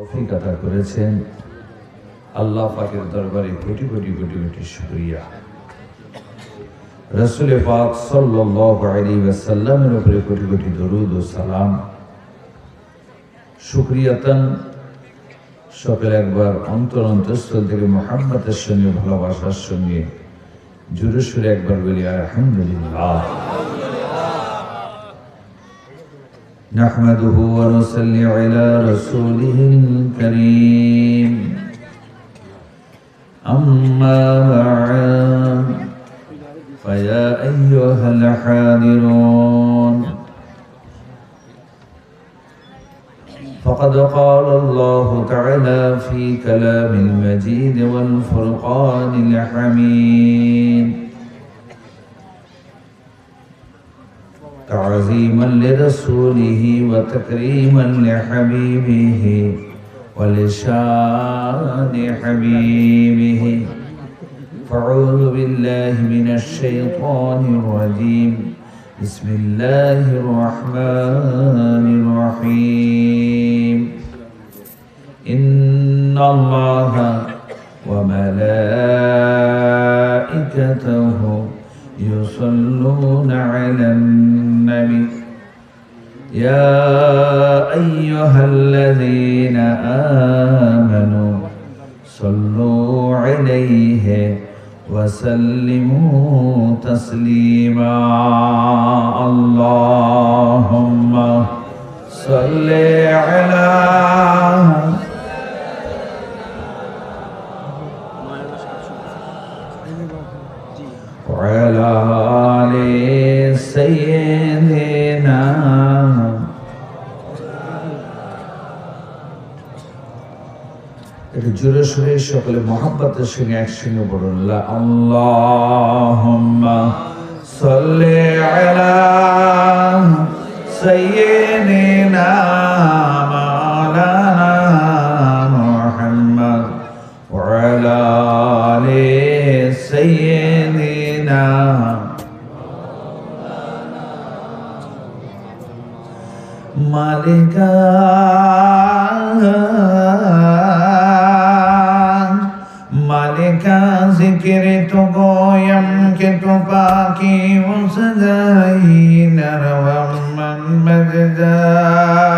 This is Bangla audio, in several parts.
তৌফিক আতা করেছেন। আল্লাহ পাকের দরবারে কোটি কোটি কোটি কোটি শুকরিয়া। রাসূল পাক সাল্লাল্লাহু আলাইহি ওয়াসাল্লামের উপরে কোটি কোটি দরুদ ও সালাম। শুকরিয়াতান সকলে একবার অন্তরস্থল থেকে মুহাম্মদের সঙ্গে ভালোবাসার সঙ্গে জোরে সুরে একবার বলি আলহামদুলিল্লাহ। نحمده ونصلي على رسوله الكريم أما بعد فيا أيها الحاضرون فقد قال الله تعالى في كلام المجيد والفرقان الحميد تعظيما لرسوله وتكريما لحبيبه ولشان حبيبه فأعوذ بالله من الشيطان الرجيم بسم الله الرحمن الرحيم إن الله وملائكته يصلون على النبي يا أيها الذين آمنوا صلوا عليه وسلموا تسليما اللهم صل على وعلى آل سيدنا জোরে সুরে সকলে মহব্বতের সঙ্গে একসঙ্গে বলুন আল্লাহুম্মা সাল্লি আলা সাইয়্যিদিনা মাওলানা মুহাম্মদ ওয়া আলা আলি সাইয়্যিদিনা মালিকা मालिका जिक्र तो गोयम के तो पाकी उसदाई नरवम मन बजदान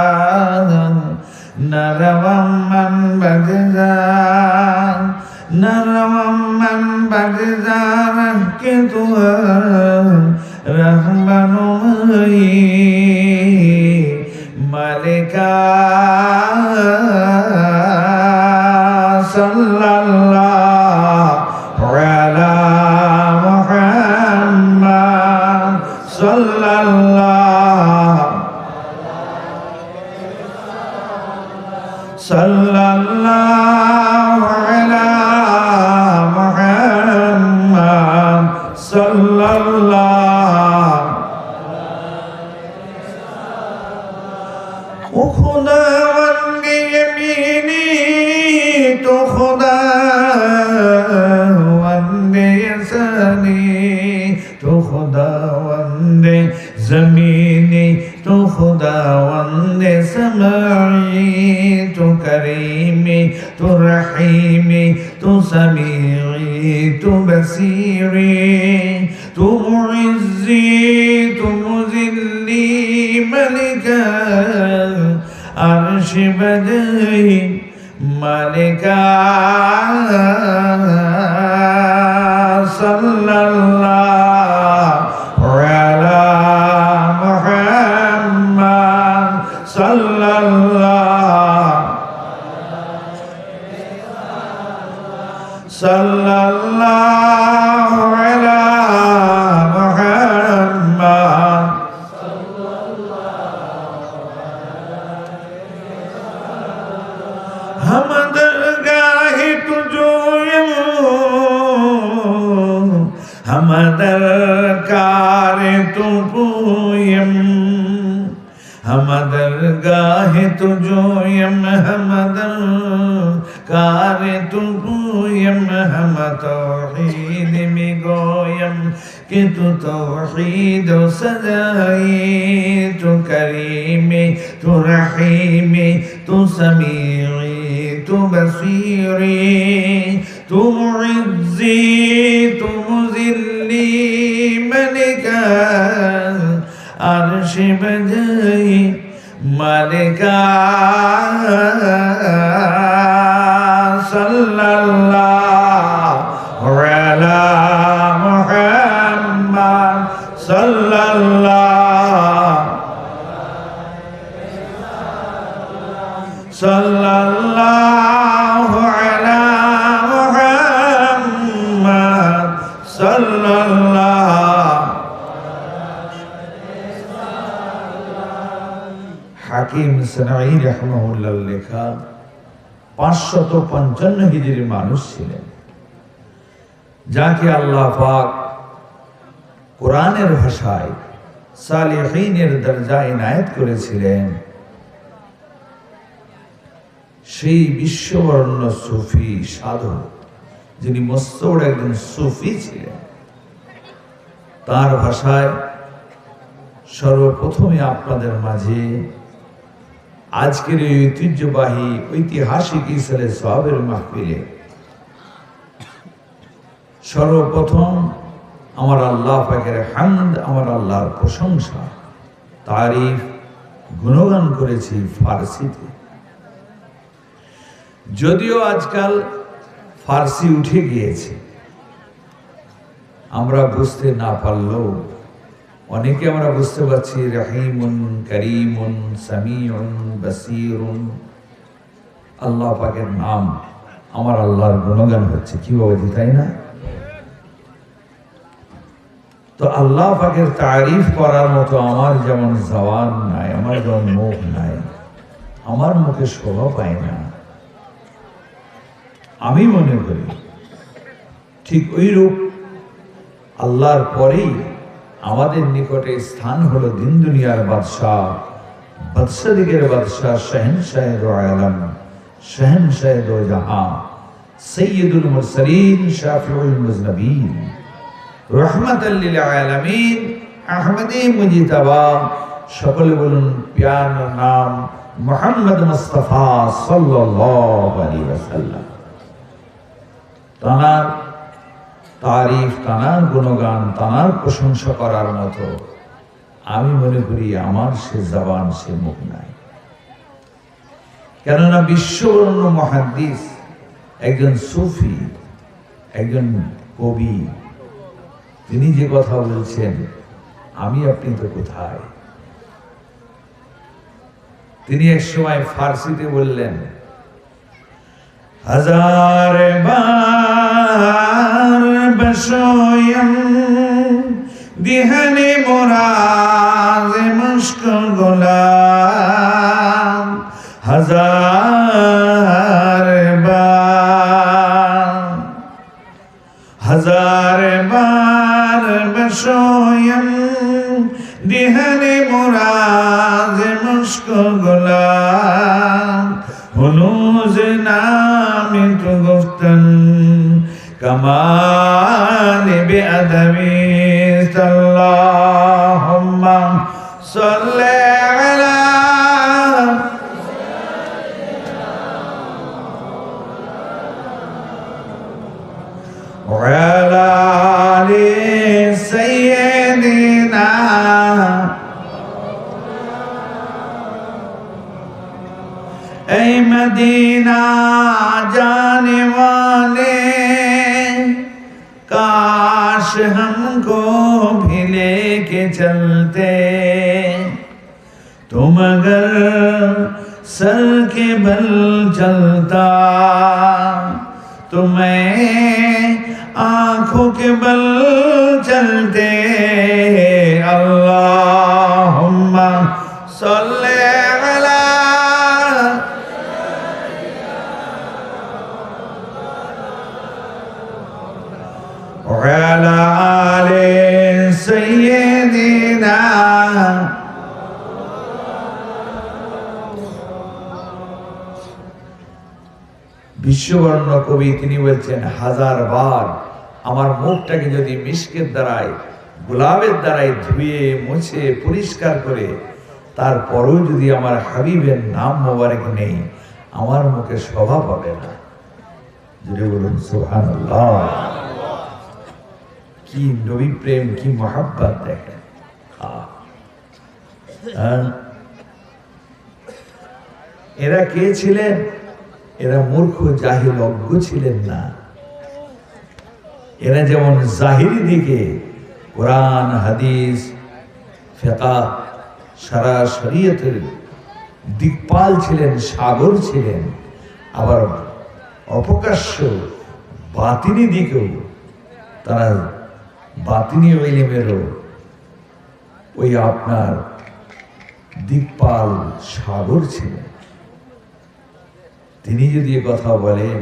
नरवम मन बजदान नरवम मन बजदान के तो रहमनुमई मालिका सल्लल्लाहु अला मुहम्मद सल्लल्लाहु अला मुहम्मद सल्लल्लाहु खुदा वंदे यमीनी तो खुदा वंदे यसानी तो खुदा वंदे ज़मीनी तो खुदा वंदे समाई तो करीमी तो रहीमी तो समीई तो बसीरी तो मुइज़्ज़ी तो मुज़िल्ली मलिका अर्श बदई मालिका सल्लल्लाहु अला मुहम्मद सल्लल्लाहु अला मुहम्मद हम दरगाह तुझोयम हम दरकार तु पूयम हम दरगाह तुझोयम हम दरकार तु पूयम हम तौहीद में गोयम कि तू तौहीद सजाई तू करीमी तू रहीमी तू समीई بصيري تعزي تذلي ملكا عرش بجاي ملكا صلى الله على محمد صلى الله صلى الله على محمد صلى الله হাকিম সানাঈ রাহিমাহুল্লাহ লেখা 555 হিজরি মানুষ ছিলেন, যাকে আল্লাহ পাক কোরআনের ভাষায় সালিহিনের দরজা ইনায়েত করেছিলেন। সেই বিশ্ববরণ্য সুফি সাধক, যিনি মস্তউর একজন সুফি ছিলেন, তার ভাষায় সর্বপ্রথমে আপনাদের মাঝে আজকের এই ঐতিহ্যবাহী ঐতিহাসিক ইসলামের সওয়াবের মাহফিলে সর্বপ্রথম আমার আল্লাহ পাকের হামদ, আমার আল্লাহর প্রশংসা, তারিফ, গুণগান করেছি ফার্সিতে। যদিও আজকাল ফার্সি উঠে গিয়েছে, আমরা বুঝতে না পারলেও অনেকে আমরা বুঝতে পারছি রহিমুন, করিমুন, সামিউন, বাসীরুন। আল্লাহ পাকের নাম, আমার আল্লাহর গুণগান হচ্ছে, কি বাবাজি, তাই না? তো আল্লাহ পাকের তারিফ করার মতো আমার যেমন জবান নাই, আমার যেমন মুখ নাই, আমার মুখে শোভা পায় না, আমি মনে করি ঠিক ওইরূপ আল্লাহর পরেই আমাদের নিকটে স্থান হলো দিন দুনিয়ার বাদশাহ, বাদশাদিকের বাদশাহ, শাহেনশাহে দো আলম, শাহেনশাহে দো জাহান, সৈয়দুল মুরসালিন, শাফিউল মুজনবিন, রহমাতাল লিল আলামিন, আহমদে মুজিতাবা। সকলে বলুন প্যার নাম মুহাম্মদ মুস্তাফা সাল্লাল্লাহু আলাইহি ওয়াসাল্লাম। তানার তারিফ, তানার গুণগান, তানার প্রশংসা করার মতো আমি মনে করি আমার সে জবান, সে মুখ নাই। কেননা বিশ্ববরণ্য মুহাদ্দিস, একজন সুফি, একজন কবি, তিনি যে কথা বলছেন, আমি আপনি তো কোথায়। তিনি এক সময় ফার্সিতে বললেন, হাজার বার বসোয়ম দিহনে মোরাজ মুশক গোলাম, হাজার বার বসোয়ম দিহনে মোরাজ মুশক গোলাম, হনুজ নামে তো গুফতন কামাল বেআদবি, আল্লাহুম্মা সাল্লি আলা ওয়ালা আলি সাইয়্যিদিনা। ऐ मदीना जाने वाले, काश हमको भी लेके चलते, तुम अगर सर के बल चलता तो मैं आंखों के बल चलते। अल्लाहुम्मा सल्ली अला وعلى آل سيدنا। বিশ্ববর্ণ কবি তিনি বলছেন, হাজার বার আমার মুখটাকে যদি মিশকের দ্বারাই, গোলাপের দ্বারাই ধুয়ে মুছে পরিষ্কার করে, তারপরেও যদি আমার হাবিবের নাম মোবারক নেই, আমার মুখে শোভা পাবে না। যদি বলুন সুবহানাল্লাহ। কি নবী প্রেম, কি মহাব্বত দেখেন। এরা কে ছিলেন? এরা মূর্খ জাহিল অজ্ঞ ছিলেন না। এরা যেমন জাহিরি দিকে কোরআন হাদিস ফিকহ সারা শরীয়তের দিকপাল ছিলেন, সাগর ছিলেন, আবার অপকাশ্য বাতিনি দিকেও তারা বাতিনি ইলমেরও ওই আপনার দিকপাল সাগর ছিলেন। তিনি যদি এ কথা বলেন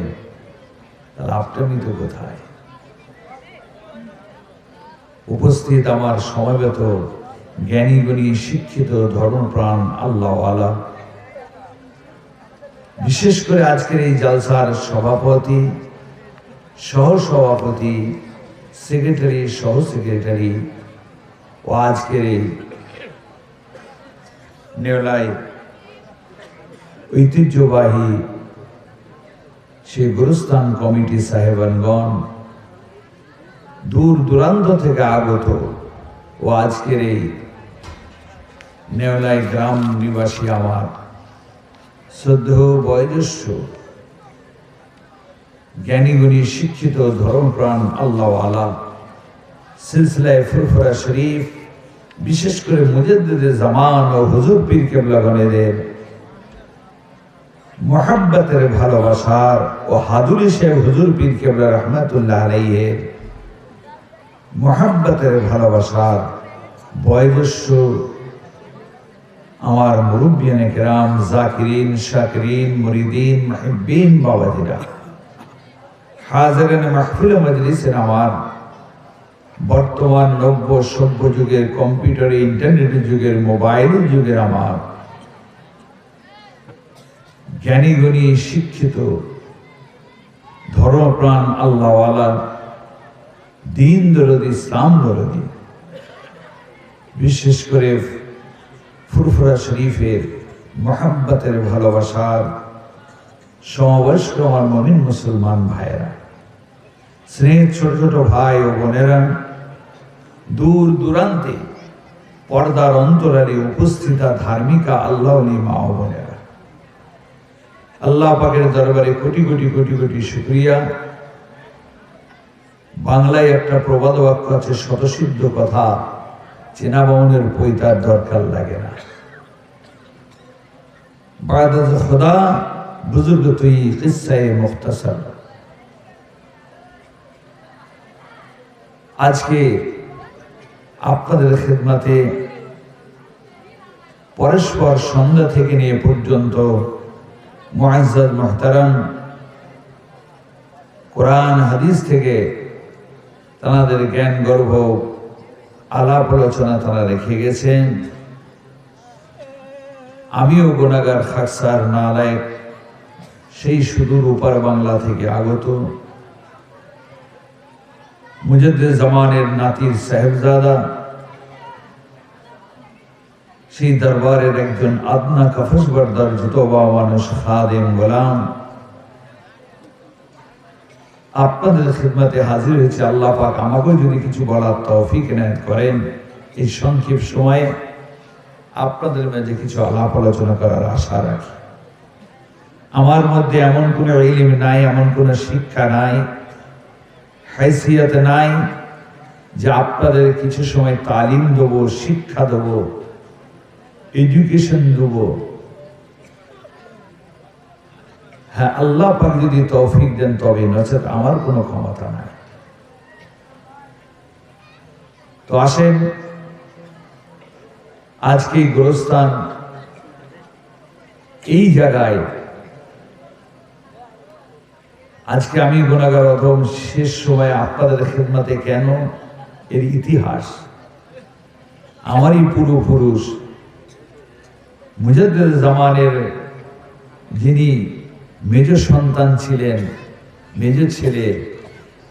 তাহলে আপনি তো কোথায়? উপস্থিত আমার সমবেত জ্ঞানী গুণী শিক্ষিত ধর্মপ্রাণ আল্লাহওয়ালা, বিশেষ করে আজকের এই জালসার সভাপতি, সহসভাপতি, সেক্রেটারি, সহ সেক্রেটারি ও আজকের এই নেওলাই ঐতিহ্যবাহী সেই গুরুস্থান কমিটি সাহেবানগণ, দূর দূরান্ত থেকে আগত ও আজকের এই নেওলাই গ্রাম নিবাসী আমার শ্রদ্ধেয় বয়োজ্যেষ্ঠ জ্ঞানীগুণী শিক্ষিত ধর্মপ্রাণ আল্লাহওয়ালা, সিলসিলায়ে ফুরফুরা শরীফ, বিশেষ করে মুজাদ্দিদে জামান ও হুজুর পীর কেবলাগণেদের মুহাব্বতের ভালোবাসার ও হাদুলি সাহেব হুজুর পীর কেবলা রহমাতুল্লাহ আলাইহির মুহাব্বতের ভালোবাসার বয়োজ্যেষ্ঠ আমার মুরব্বিয়ানে কেরাম, জাকিরিন, শাকিরিন, মুরিদিন, মুহিব্বিন বাবাজিরা, হাজিরিন মাহফিল মজলিসের আমার বর্তমান নব্য সভ্য যুগের কম্পিউটার ইন্টারনেটের যুগের মোবাইলের যুগের আমার জ্ঞানী গুণী শিক্ষিত ধর্মপ্রাণ আল্লাহওয়ালা, দিন দরদি, ইসলাম দরদি, বিশেষ করে ফুরফুরা শরীফের মুহাব্বতের ভালোবাসার সমবয়স্ক আমার মুমিন মুসলমান ভাইয়েরা, স্নেহের ছোট ছোট ভাই ও বোনেরা, দূর দূরান্তে পর্দার অন্তরালে উপস্থিতা ধার্মিকা আল্লাহওয়ালি মা ও বোনেরা, আল্লাহ পাকের দরবারে কোটি কোটি কোটি কোটি শুকরিয়া। বাংলায় একটা প্রবাদ বাক্য আছে, শতসিদ্ধ কথা চেনা বামনের পৈতার দরকার লাগে না। বাদাত খোদা বুজুর্গ তুই কিসসায়ে মুখতাসার। আজকে আপনাদের খেদমতে পরস্পর সন্ধ্যা থেকে নিয়ে পর্যন্ত মুআজ্জাজ মুহতারাম কোরআন হাদিস থেকে তাদের জ্ঞান গর্ভ আলাপ আলোচনা তারা রেখে গেছেন। আমিও গুনাহগার, খাকসার, নালায়েক, সেই সুদূর উপার বাংলা থেকে আগত মুজাদ্দিদ জামানের নাতির সাহেবজাদা, সেই দরবারের একজন আদনা কফস বরদার জুতোবা মানুষ, খাদেম, গোলাম, আপনাদের খিদমতে হাজির হয়েছে। আল্লাহ পাক আমাকেও যদি কিছু বলার তৌফিক এনায়েত করেন, এই সংক্ষিপ্ত সময়ে আপনাদের মাঝে কিছু আলাপ আলোচনা করার আশা রাখি। আমার মধ্যে এমন কোনো ইলম নাই, এমন কোনো শিক্ষা নাই, হাইসিয়ত নাই যে আপনাদের কিছু সময় তালিম দেব, শিক্ষা দেব, এডুকেশন দেব। হ্যাঁ, আল্লাহ পাক যদি তৌফিক দেন তবে, নচেত আমার কোনো ক্ষমতা নাই। তো আসেন, আজকে এই গোরস্থান, এই জায়গায় আজকে আমি গুনাহগার অধম শেষ সময় আপনাদের খেদমতে কেন, এর ইতিহাস আমারই পূর্বপুরুষ মুজাদ্দিদ জামানের যিনি মেজ সন্তান ছিলেন, মেজ ছেলে,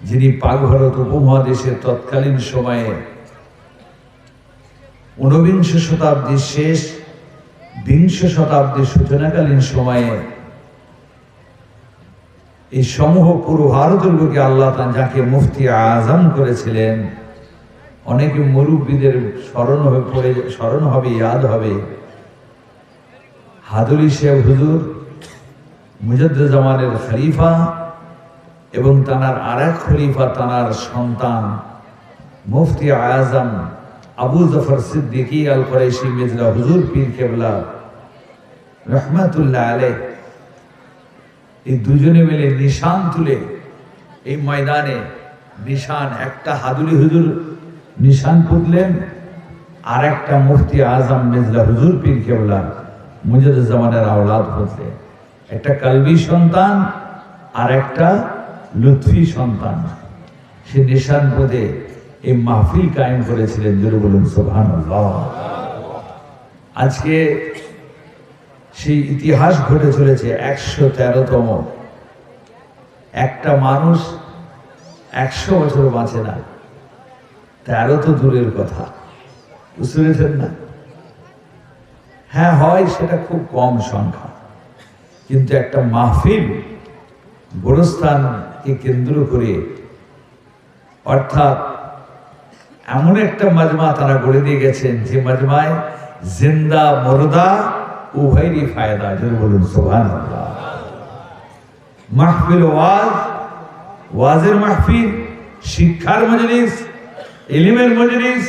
যিনি পাক ভারত উপমহাদেশের তৎকালীন সময়ে ঊনবিংশ শতাব্দীর শেষ, বিংশ শতাব্দীর সূচনাকালীন সময়ে এই সমূহ পুরো ভারতের বুকে আল্লাহ যাকে মুফতি আজম করেছিলেন, অনেকে মুরব্বীদের স্মরণ হবে, ইয়াদ হবে। হাদুলি শেখ হুজুর মুজাদ্দেদ-ই-জামানের খলিফা এবং তানার আরেক খলিফা, তানার সন্তান মুফতি আজম আবু জাফর সিদ্দিকী আল কুরাইশি মির্জা হুজুর পীর কেবলা রহমাতুল্লাহ আলাইহ, এই দুজনে মিলে নিশান তুলে এই ময়দানে নিশান, একটা হাদুলি হুজুর নিশান পুতলেন, আর একটা মুফতি আজম মির্জা হুজুর পীর কেবলা মুজাদ্দেদ-ই-জামানের আওলাদ পুতলেন। একটা কালবি সন্তান আর একটা লুৎফি সন্তান। সে নিশান পদে এই মাহফিল কায়েম করেছিলেন। জোরে বলুন সুবহানাল্লাহ। আজকে সেই ইতিহাস ঘটে চলেছে 113তম। একটা মানুষ 100 বছর বাঁচে না, 13 তো দূরের কথা, বুঝতে পেরেছেন না? হ্যাঁ, হয় সেটা খুব কম সংখ্যা, কিন্তু একটা মাহফিল গোরস্থানকে কেন্দ্র করে, অর্থাৎ এমন একটা মাজমা তারা গড়ে দিয়ে গেছেন যে মাজমায় জিন্দা মুর্দা উভয়েরই ফায়দা। জোরে বলুন সুবহানাল্লাহ। মাহফিল ওয়াজের মাহফিল, শিক্ষার মজলিস, ইলমের মজলিস,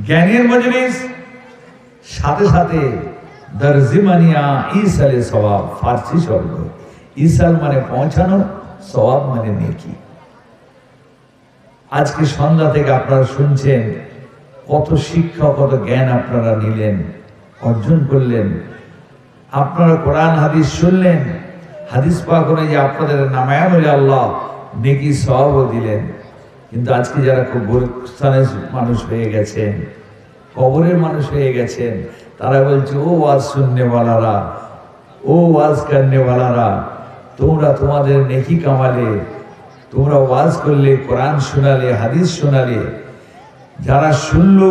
জ্ঞানের মজলিস, সাথে সাথে দরজিমানিয়া ইসালে সওয়াব, ফার্সি শব্দ। ইসাল মানে পৌঁছানো, সওয়াব মানে নেকি। আজকে সন্ধ্যা থেকে আপনারা শুনছেন কত শিক্ষা, কত জ্ঞান আপনারা নিলেন, অর্জন করলেন। আপনারা কোরআন হাদিস শুনলেন, হাদিস পাক অনুযায়ী আপনাদের নামায় আমলে আল্লাহ নেকি সওয়াবও দিলেন। কিন্তু আজকে যারা খুব গোরস্থানের মানুষ হয়ে গেছেন, কবরের মানুষ হয়ে গেছেন, তারা বলছে ও ওয়াজ শুননেওয়ালারা, ও ওয়াজ করনেওয়ালারা, তোমরা তোমাদের নেকি কামালে, তোমরা ওয়াজ করলে, কোরআন শোনালে, হাদিস শোনালে, যারা শুনলো,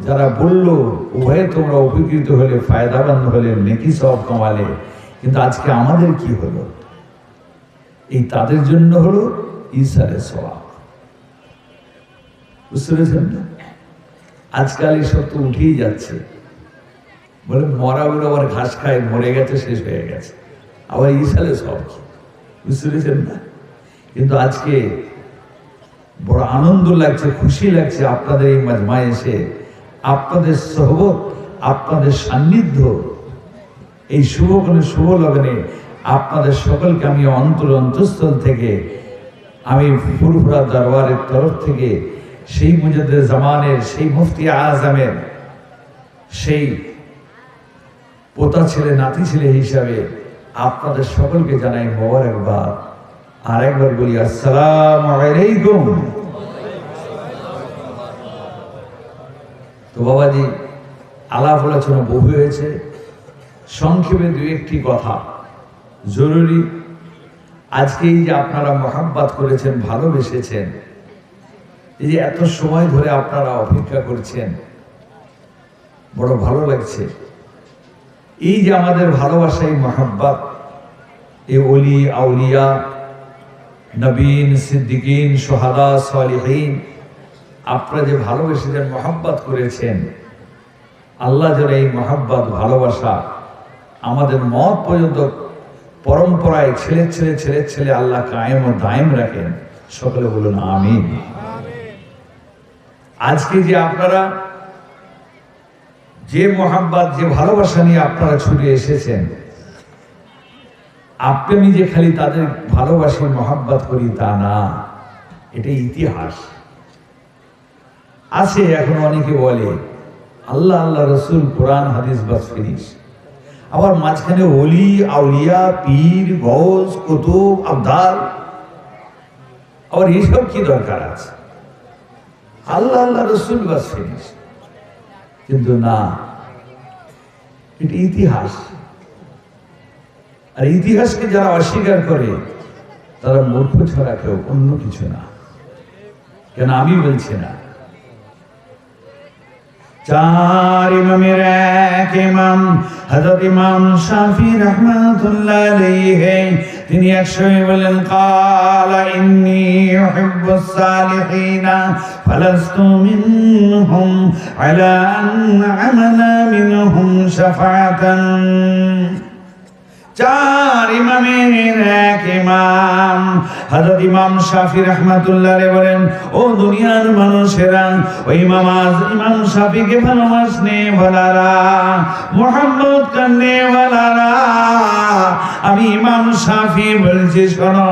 যারা বললো, উভয়ে তোমরা উপকৃত হলে, ফায়দাবান হলে, নেকি সওয়াব কামালে। কিন্তু আজকে আমাদের কি হলো? এই তাদের জন্য হলো ইসালে সওয়াব। বুঝতে পেরেছেন না? আজকাল এই সব তো উঠেই যাচ্ছে। বলে মরা বুড়ো আবার ঘাস খায়, মরে গেছে, শেষ হয়ে গেছে, আবার ইসালে সওয়াব। বুঝতে পেরেছেন না? কিন্তু আজকে বড় আনন্দ লাগছে, খুশি লাগছে আপনাদের এই মাজমায় এসে, আপনাদের সোহবত, আপনাদের সান্নিধ্য, এই শুভক্ষণে, শুভ লগ্নে আপনাদের সকলকে আমি অন্তঃস্থল থেকে, আমি ফুরফুরা দরবারের তরফ থেকে, সেই মুজাদ্দেদ-ই-জামানের, সেই মুফতি আজমের সেই পোতা ছেলে, নাতি ছেলে হিসাবে আপনাদের সকলকে জানাই মোবারকবাদ। আর একবার বলি আসসালামু আলাইকুম। তো বাবাজি, আলাপ আলোচনা বহু হয়েছে, সংক্ষেপে দু একটি কথা জরুরি। আজকে এই যে আপনারা মহাব্বত করেছেন, ভালোবেসেছেন, এই যে এত সময় ধরে আপনারা অপেক্ষা করছেন, বড় ভালো লাগছে। এই যে আমাদের ভালোবাসা, এই মহাব্বত, এই ওলি আউলিয়া, নবীন, সিদ্দিকিন, সোহাদা, সালিহিন, আপনারা যে ভালোবেসেছেন, মহাব্বত করেছেন, আল্লাহ যেন এই মহাব্বত, ভালোবাসা আমাদের মত পর্যন্ত পরম্পরায় ছেলে ছেলে ছেলে ছেলে আল্লাহ কায়েম ও দায়েম রাখেন। সকলে বলুন আমিন। আজকে যে আপনারা যে মহাব্বত, যে ভালোবাসা নিয়ে আপনারা ছুটে এসেছেন, আপনি নিজে খালি তাদের ভালোবাসি, মহাব্বত করি তা না, এটা ইতিহাস আছে। এখন অনেকে বলে আল্লাহ, আল্লাহ রসুল, কোরআন হাদিস, বাস ফিনিশ। আবার মাঝখানে ওলি আউলিয়া, পীর, গৌস, কুতুব, আবদাল, আবার এইসব কি দরকার আছে? আল্লাহ, আল্লাহ রসুল, বাস ফিনিশ। কিন্তু না, এটা ইতিহাস। আর ইতিহাসকে যারা অস্বীকার করে তারা মূর্খ ছাড়া কেউ, অন্য কিছু না। কেন আমি বলছি না, চার ইমামের এক ইমাম হযরত ইমাম শাফি রাহমাতুল্লাহ আলাইহি তিনি একসময় বলেন ক্বালা ইন্নী উহিব্বুস সালিহিনা ফালাস্তু মিনহুম আলা আন আমালা মিনহুম শাফাআতান। চার ইমামের এক ইমাম হযরত ইমাম শাফি রাহমাতুল্লাহ আলাইহি বলেন, ও দুনিয়ার মানুষেরা, ওই ইমাম শাফিকে ভালোবাসনে ওয়ালারা, মুহাম্মদ করনে ওয়ালারা, আমি ইমাম শাফি বলছি শোনো,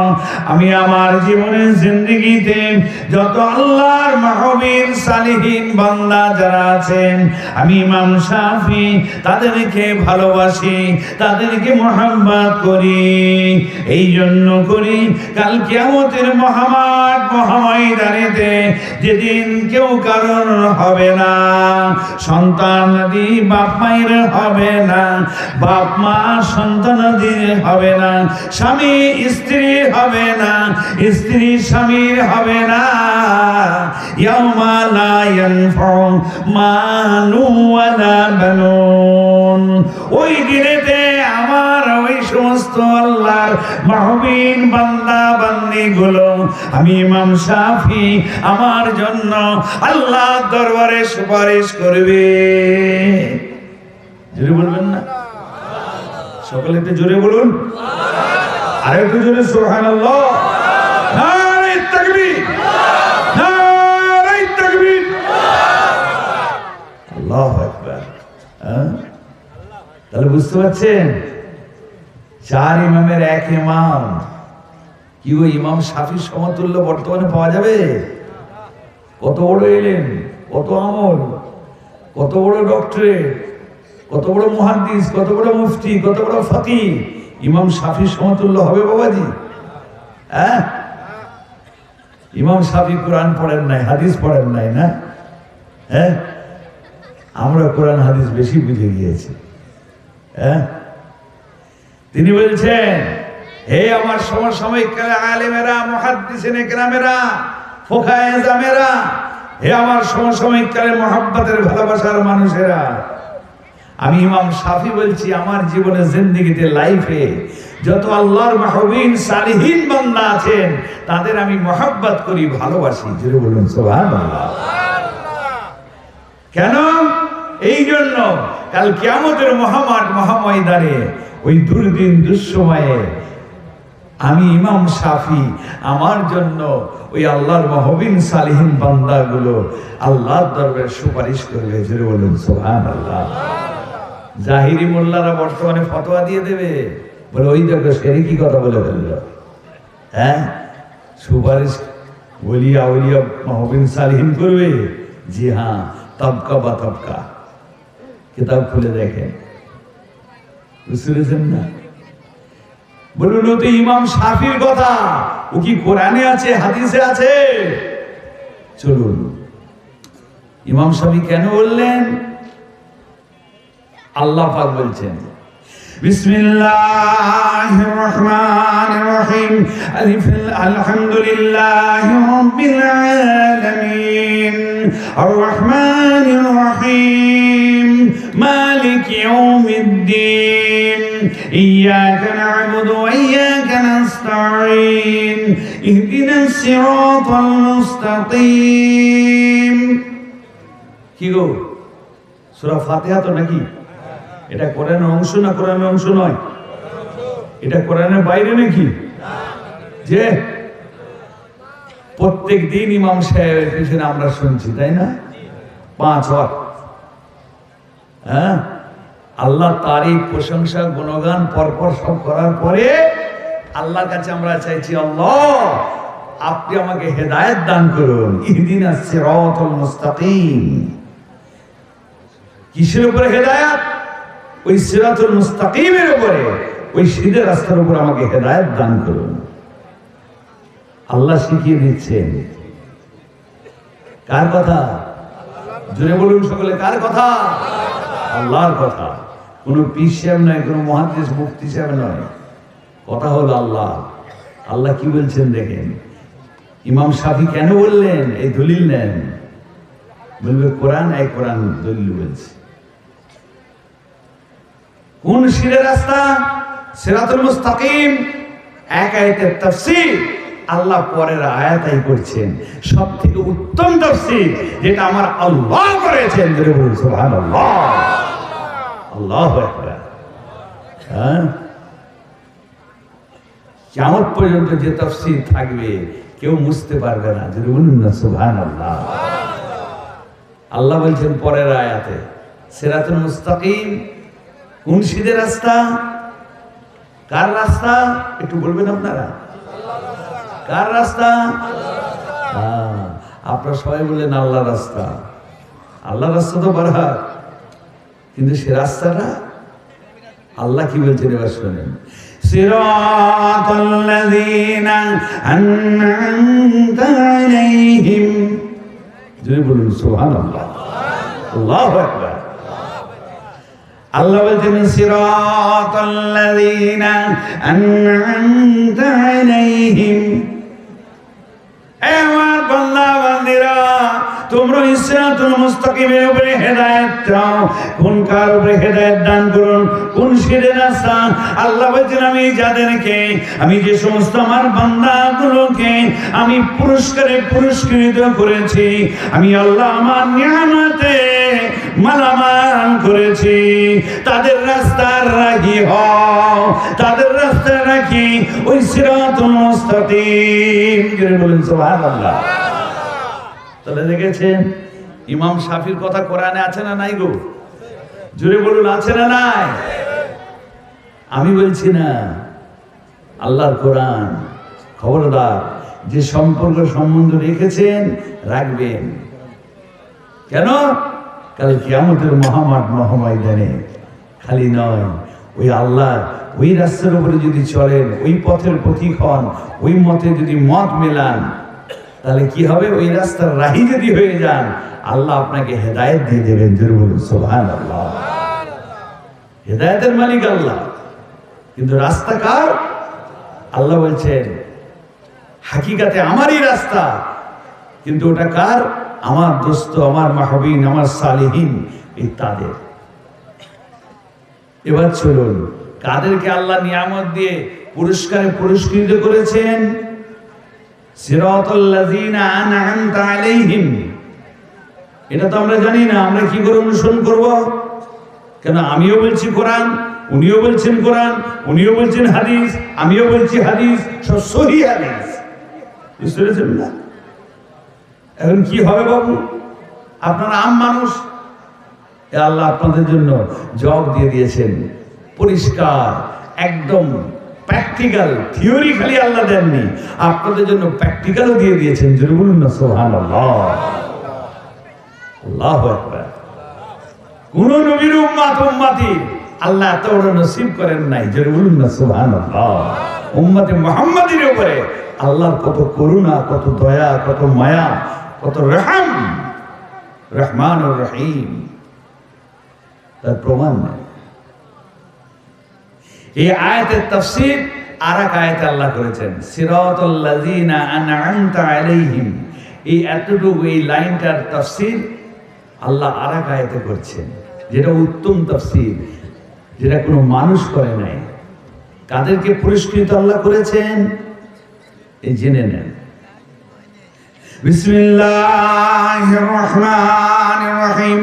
আমি আমার জীবনের জিন্দেগিতে যত আল্লাহর মাহবুব সালিহিন বান্দা যারা আছেন, আমি ইমাম শাফি তাদেরকে ভালোবাসি, তাদেরকে মহব্বত করি। এই জন্য করি, কাল কিয়ামতের মহামাঠ মহাময়দানেতে যেদিন কেউ কারণ হবে না, সন্তানাদি বাপ মায়ের হবে না, বাপ মা সন্তানাদির হবে না, স্বামী স্ত্রী হবে না, স্ত্রী স্বামীর হবে না। ইয়াউমা লা ইয়ানফাউ মালু ওয়ালা বানুন, ওই দিনেতে আমার ওই সমস্ত আল্লাহর মাহবুব বান্দা বান্দীগুলো আমি ইমাম শাফি আমার জন্য আল্লাহর দরবারে সুপারিশ করবে। জোরে বলবেন না? সকলে একটু জোরে বলুন, আর একটু জোরে সুবহানাল্লাহ। নারে তাকবীর, নারে তাকবীর, আল্লাহু আকবার। তাহলে বুঝতে পারছেন, চার ইমামের এক ইমাম, কি ওই ইমাম শাফির সমতুল্য বর্তমানে পাওয়া যাবে? কত বড় এলেন, কত আমল, কত বড় ডক্টরেট, কত বড় মুহাদ্দিস, কত বড় মুফতি, কত বড় ফাকিহ, ইমাম শাফির সমতুল্য হবে বাবাজি? হ্যাঁ, ইমাম শাফি কোরআন পড়েন নাই, হাদিস পড়েন নাই না? হ্যাঁ, আমরা কোরআন হাদিস বেশি বুঝে গিয়েছি। হ্যাঁ, তিনি বলছেন, হে আমার সমসাময়িক আলেমেরা, মুহাদ্দিসিনে কেরামেরা, ফুকায়ে জামেরা, হে আমার সমসাময়িক কালের মহব্বতের ভালোবাসার মানুষেরা, আমি ইমাম শাফি বলছি, আমার জীবনে জিন্দেগিতে লাইফে যত আল্লাহর মাহবুব সালিহিন বান্দা আছেন তাদের আমি মহব্বত করি, ভালোবাসি। জোরে বলুন সুবহানাল্লাহ। কেন? এই জন্য কাল কিয়ামতের মহামাঠ মহাময়দানে ওই দুর্দিন দুঃসময়ে আমি ইমাম শাফি আমার জন্য ওই আল্লাহর মাহবুব সালিহিন বান্দাগুলো আল্লাহর দরবারে সুপারিশ করবে। জোরে বলুন সুবহানাল্লাহ। জাহিরি মোল্লারা বর্তমানে ফতোয়া দিয়ে দেবে, বলে ওই দেখো সেরে কি কথা বলে ফেললো। হ্যাঁ, সুপারিশ ওলিয়া ওলিয়া মাহবুব সালিহিন করবে। জি হ্যাঁ, তবকা বা তবকা, কিতাব খুলে দেখেন, বুঝতে পেরেছেন না? বলুন, ও তো ইমাম শাফির কথা, ও কি কোরআনে আছে, হাদিসে আছে? চলুন, ইমাম শাফি কেন বললেন? আল্লাহ পাক বলছেন, বিসমিল্লাহির রহমানির রহিম, আলহামদুলিল্লাহি রাব্বিল আলামিন, আর রহমানির রহিম, মালিক ইয়াউমিদ্দিন, ইয়্যাকা না'বুদু ওয়া ইয়্যাকা নাস্তাঈন, ইহদিনাস সিরাতাল মুস্তাকিম। কি গো, সূরা ফাতিহা তো নাকি? এটা কোরআনের অংশ না কোরআনের অংশ নয়? এটা কোরআনের বাইরে নাকি? যে প্রত্যেক দিন ইমাম সাহেবের পিছনে আমরা শুনছি, তাই না? 5 ওয়াক্ত। হ্যাঁ, আল্লাহ তারিফ প্রশংসা গুণগান পরপর সব করার পরে আল্লাহর কাছে আমরা চাইছি, আল্লাহ আপনি আমাকে হেদায়েত দান করুন। ইহদিনাস সিরাতাল মুস্তাকিম। কিসের উপরে হেদায়েত? ওই সিরাতুল মুস্তাকিমের উপরে, ওই সিধে রাস্তার উপর আমাকে হেদায়েত দান করুন। আল্লাহ শিখিয়ে দিচ্ছেন। কার কথা? জোরে বলুন সকলে, কার কথা? আল্লাহর কথা। কোনো পীর সাহেব নয়, কোনো মুহাদ্দিস মুফতি সাহেব নয়, কথা হলো আল্লাহ। আল্লাহ কি বলছেন দেখেন। ইমাম শাফি কেন বললেন? এই দলিল নেন, বলবে কোরআন, এই কোরআন দলিল বলছে। কোন সিঁড়ে রাস্তা? সিরাতুল মুস্তাকিম। এক আয়াতের তাফসীর আল্লাহ পরের আয়াতেই করছেন। সব থেকে উত্তম তাফসীর যেটা আমার আল্লাহ করেছেন, যেটা বলুন সুবহানাল্লাহ, আল্লাহু আকবার। হ্যাঁ, কিয়ামত পর্যন্ত যে তাফসীর থাকবে কেউ বুঝতে পারবে না, যেটা বলুন না সুবহানাল্লাহ। আল্লাহ বলছেন পরের আয়াতে, সিরাতুল মুস্তাকিম কোন সিধে রাস্তা? কার রাস্তা? একটু বলবেন আপনারা, কার রাস্তা? আপনারা সবাই বললেন আল্লাহ রাস্তা। আল্লাহ রাস্তা তো বারহাত, কিন্তু সে রাস্তাটা আল্লাহ কি বলছেন এবার শোনেন। সিরাতাল্লাযীনা আন'আমতা আলাইহিম, জোরে বলুন সুবহানাল্লাহ, আল্লাহু আকবার। আল্লাহ বলছেন সিরাতাল্লাযীনা আন'আমতা আলাইহিম, আমার বান্দা বান্দিরা তোমরা সিরাতুল মুস্তাকিমের উপরে হেদায়েত চাও। কোন কার উপরে হেদায়েত দান করুন? কোন সিঁড়ে রাস্তা? আল্লাহ বলছেন আমি যাদেরকে, আমি যে সমস্ত আমার বান্দাগুলোকে আমি পুরস্কারে পুরস্কৃত করেছি, আমি আল্লাহ আমার নিয়ামতে মালামাল করেছি, তাদের রাস্তার রাখি হও, তাদের রাস্তার রাখি ওই সিরাতুল মুস্তাকিম। বলেন সুবহানাল্লাহ। তাহলে দেখেছেন ইমাম শাফির কথা কোরআনে আছে না নাই গো? জোরে বলুন আছে না নাই? আমি বলছি না, আল্লাহর কোরআন। খবরদার, যে সম্পর্ক সম্বন্ধ রেখেছেন রাখবেন। কেন? কাল কিয়ামতের মহামাঠ মহাময়দানে খালি নয়, ওই আল্লাহ ওই রাস্তার উপরে যদি চলেন, ওই পথের পথিক হন, ওই মতে যদি মত মেলান, তাহলে কি হবে? ওই রাস্তার রাহি যদি হয়ে যান, আল্লাহ আপনাকে হেদায়েত দিয়ে দেবেন। জোরে বলুন সুবহানাল্লাহ। হেদায়েতের মালিক আল্লাহ, কিন্তু রাস্তা কার? আল্লাহ বলছেন হাকিকাতে আমারই রাস্তা, কিন্তু ওটা কার? আমার দোস্ত, আমার মাহবিন, আমার সালিহিন, এই তাদের। এবার চলুন, কাদেরকে আল্লাহ নিয়ামত দিয়ে পুরস্কারে পুরস্কৃত করেছেন? সিরাতাল্লাযীনা আন'আমতা আলাইহিম। এটা তো আমরা জানি না, আমরা কি করে অনুসরণ করব? কেন আমিও বলছি কোরআন, উনিও বলছেন কোরআন, উনিও বলছেন হাদিস, আমিও বলছি হাদিস, সব সহিহ হাদিস। বুঝতে পেরেছেন না? এখন কি হবে বাবু? আপনারা আম মানুষ, আল্লাহ আপনাদের জন্য জবাব দিয়ে দিয়েছেন পরিষ্কার, একদম প্র্যাকটিক্যাল। থিওরি খালি আল্লাহ দেননি, আপনাদের জন্য প্র্যাকটিক্যালও দিয়ে দিয়েছেন। জোরে বলুন না সুবহানাল্লাহ, আল্লাহু আকবার। কোন নবীর উম্মতি আল্লাহ এত বড় নসিব করেন নাই। জোরে বলুন না সুবহানাল্লাহ। উম্মতে মুহাম্মাদের উপরে আল্লাহর কত করুণা, কত দয়া, কত মায়া, কত রহম, রহমানুর রহিম, তার প্রমাণ নাই। এই আয়াতের তাফসীর আরেক আয়াতে আল্লাহ করেছেন সিরাতাল্লাযীনা আন'আমতা আলাইহিম। এই এতটুকু, এই লাইনটার তাফসীর আল্লাহ আরেক আয়াতে করছেন, যেটা উত্তম তাফসীর, যেটা কোনো মানুষ করে নাই। কাদেরকে পুরস্কৃত আল্লাহ করেছেন এই জেনে নেন। বিসমিল্লাহির রহমানির রহিম।